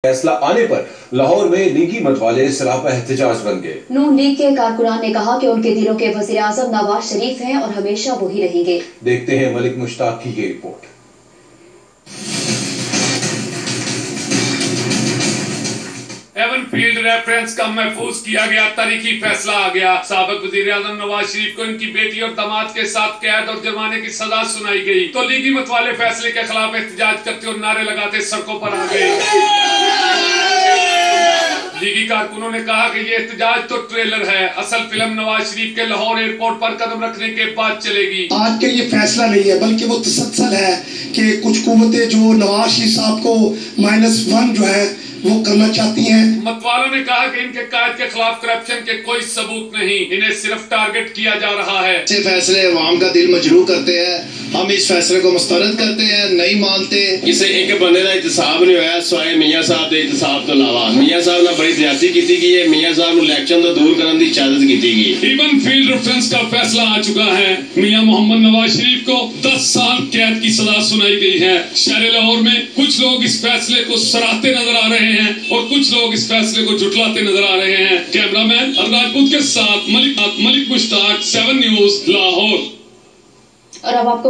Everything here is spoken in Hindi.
फैसला आने पर लाहौर में लीगी मतवाले सरापा एहतजाज बन गए। नून लीग के कारकुनान ने कहा कि उनके दिलों के वज़ीर आज़म नवाज शरीफ हैं और हमेशा वही रहेंगे। देखते हैं मलिक मुश्ताक की ये रिपोर्ट। एवन फील्ड रेफरेंस का महफूज किया गया तारीखी फैसला आ गया। साबिक वज़ीर आज़म नवाज शरीफ को इनकी बेटी और दामाद के साथ कैद और जुर्माने की सजा सुनाई गई तो लीगी मतवाले फैसले के खिलाफ एहतजाज करते और नारे लगाते सड़कों पर आ गए। लीगी कारकुनों ने कहा कि ये एहतजाज तो ट्रेलर है, असल फिल्म नवाज शरीफ के लाहौर एयरपोर्ट पर कदम रखने के बाद चलेगी। आज के ये फैसला नहीं है बल्कि वो तसलसल है कि कुछ कुव्वतें जो नवाज शरीफ साहब को -1 जो है वो करना चाहती हैं। मतवालों ने कहा कि इनके कायद के खिलाफ करप्शन के कोई सबूत नहीं, इन्हें सिर्फ टारगेट किया जा रहा है। ऐसे फैसले अवाम का दिल मजरूह करते हैं। हम इस फैसले को मुस्तरद करते हैं, नहीं मानते। किसी एक बंदे का इंतसाब नहीं होया सवाए मियाँ साहब के इंतसाब तो अलावा। मियाँ साहब ने बड़ी ज्यादती की गई है, मियाँ साहब ने इलेक्शन तो दूर करने की इजाजत की गई। इवन फील्ड रेफरेंस का फैसला आ चुका है। मियाँ मोहम्मद नवाज शरीफ को 10 साल कैद की सजा सुनाई गई है। शहर लाहौर में कुछ लोग इस फैसले को सराहते नजर आ रहे हैं और कुछ लोग इस फैसले को झुटलाते नजर आ रहे हैं। कैमरामैन राजपूत के साथ मलिक मुश्ताक, 7 न्यूज़ लाहौर। और अब आपको